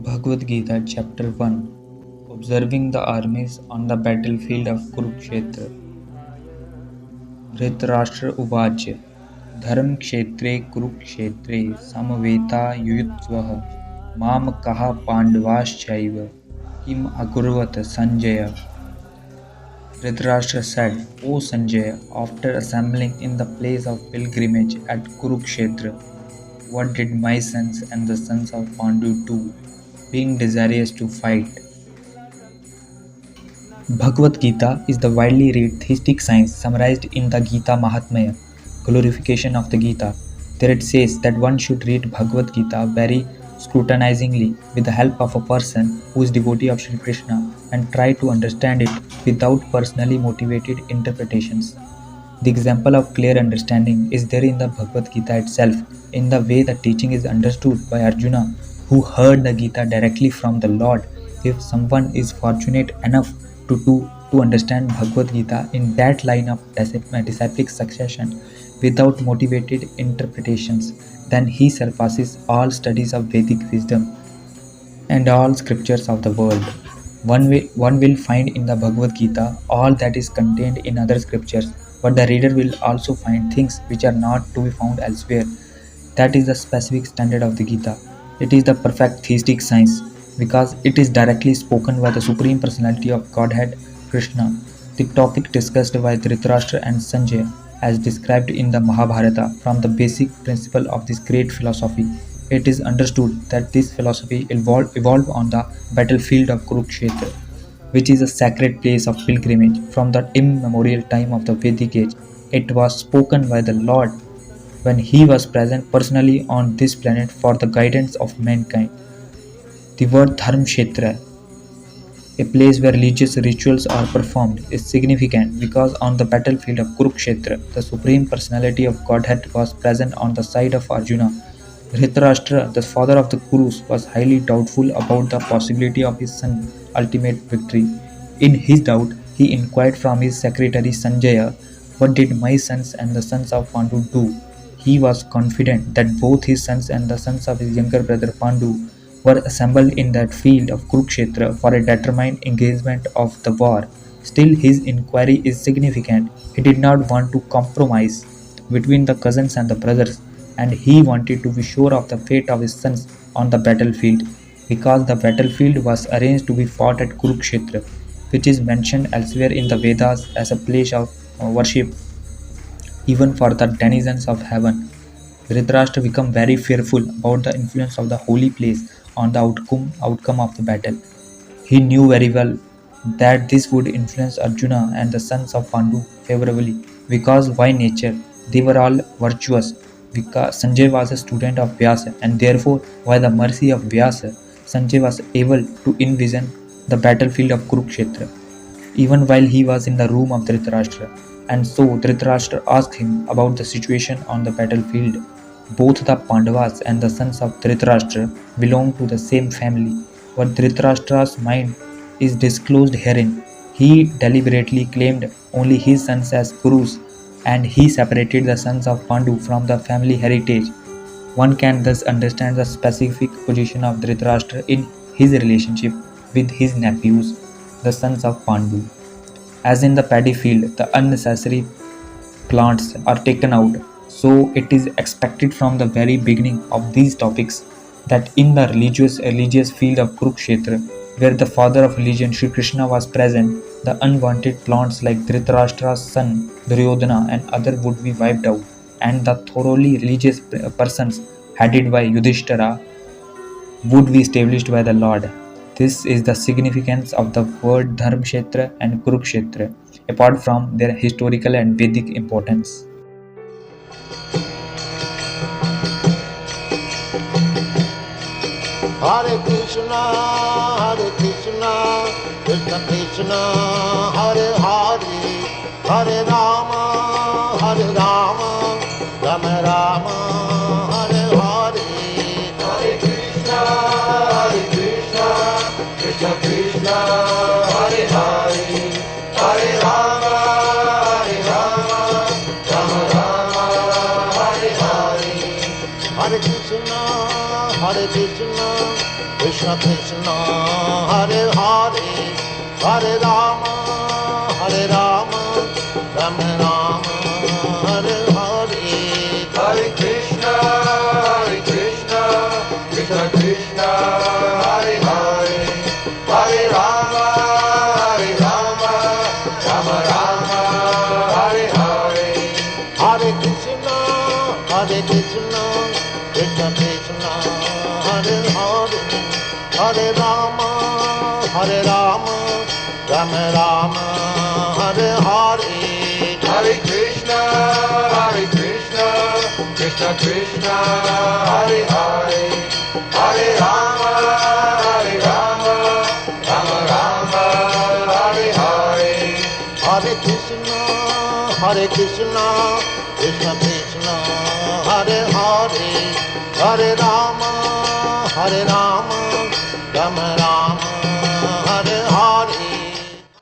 Bhagavad Gita, Chapter 1 Observing the Armies on the Battlefield of Kurukshetra. Dhritarashtra उवाच धर्मक्षेत्रे कुरुक्षेत्रे समवेतायुयुत्सवः मामकाः पाण्डवाश्चैव किम अकुर्वत Sanjaya. Dhritarashtra said, O Sanjaya, after assembling in the place of pilgrimage at Kurukshetra, what did my sons and the sons of Pandu do, being desirous to fight? Bhagavad Gita is the widely read theistic science summarized in the Gita Mahatmya, glorification of the Gita. There it says that one should read Bhagavad Gita very scrutinizingly with the help of a person who is devotee of Sri Krishna and try to understand it without personally motivated interpretations. The example of clear understanding is there in the Bhagavad Gita itself, in the way the teaching is understood by Arjuna, who heard the Gita directly from the Lord. If someone is fortunate enough to understand Bhagavad Gita in that line of disciplic succession without motivated interpretations, then he surpasses all studies of Vedic wisdom and all scriptures of the world. One will find in the Bhagavad Gita all that is contained in other scriptures, but the reader will also find things which are not to be found elsewhere. That is the specific standard of the Gita. It is the perfect theistic science because it is directly spoken by the Supreme Personality of Godhead, Krishna. The topic discussed by Dhritarashtra and Sanjay as described in the Mahabharata from the basic principle of this great philosophy. It is understood that this philosophy evolved on the battlefield of Kurukshetra, which is a sacred place of pilgrimage from the immemorial time of the Vedic age. It was spoken by the Lord when he was present personally on this planet for the guidance of mankind. The word Dharmkshetra, a place where religious rituals are performed, is significant because on the battlefield of Kurukshetra, the Supreme Personality of Godhead was present on the side of Arjuna. Dhritarashtra, the father of the Kurus, was highly doubtful about the possibility of his son's ultimate victory. In his doubt, he inquired from his secretary Sanjaya, what did my sons and the sons of Pandu do? He was confident that both his sons and the sons of his younger brother Pandu were assembled in that field of Kurukshetra for a determined engagement of the war. Still, his inquiry is significant. He did not want to compromise between the cousins and the brothers, and he wanted to be sure of the fate of his sons on the battlefield, because the battlefield was arranged to be fought at Kurukshetra, which is mentioned elsewhere in the Vedas as a place of worship even for the denizens of heaven. Dhritarashtra became very fearful about the influence of the holy place on the outcome of the battle. He knew very well that this would influence Arjuna and the sons of Pandu favorably because by nature they were all virtuous. Because Sanjay was a student of Vyasa and therefore by the mercy of Vyasa, Sanjay was able to envision the battlefield of Kurukshetra even while he was in the room of Dhritarashtra. And so Dhritarashtra asked him about the situation on the battlefield. Both the Pandavas and the sons of Dhritarashtra belonged to the same family. What Dhritarashtra's mind is disclosed herein. He deliberately claimed only his sons as Kurus, and he separated the sons of Pandu from the family heritage. One can thus understand the specific position of Dhritarashtra in his relationship with his nephews, the sons of Pandu. As in the paddy field, the unnecessary plants are taken out, so it is expected from the very beginning of these topics that in the religious field of Kurukshetra, where the father of religion Sri Krishna was present, the unwanted plants like Dhritarashtra's son Duryodhana and other would be wiped out, and the thoroughly religious persons headed by Yudhishthira would be established by the Lord. This is the significance of the word Dharmkshetra and Kurukshetra, apart from their historical and Vedic importance. Hare Krishna, Krishna Krishna, Hare Hare, Hare Rama, Rama Rama, Hare Hare. Hare Krishna, Krishna Krishna, Hare Hare, Hare Rama, Rama Rama, Hare Hare. Hare Krishna, Krishna Krishna Hare Hare Hare Rama Rama Rama Hare Hare Hare Krishna Krishna Krishna Hare Hare Hare Rama Rama Rama Hare Hare Hare Krishna Krishna Krishna Hare Hare Hare Rama Rama Rama Hare Hare Hare Krishna Krishna Krishna Hare Hare Hare Rama Rama Rama Hare Hare Hare Krishna Krishna Krishna Hare Hare Hare Rama Rama Rama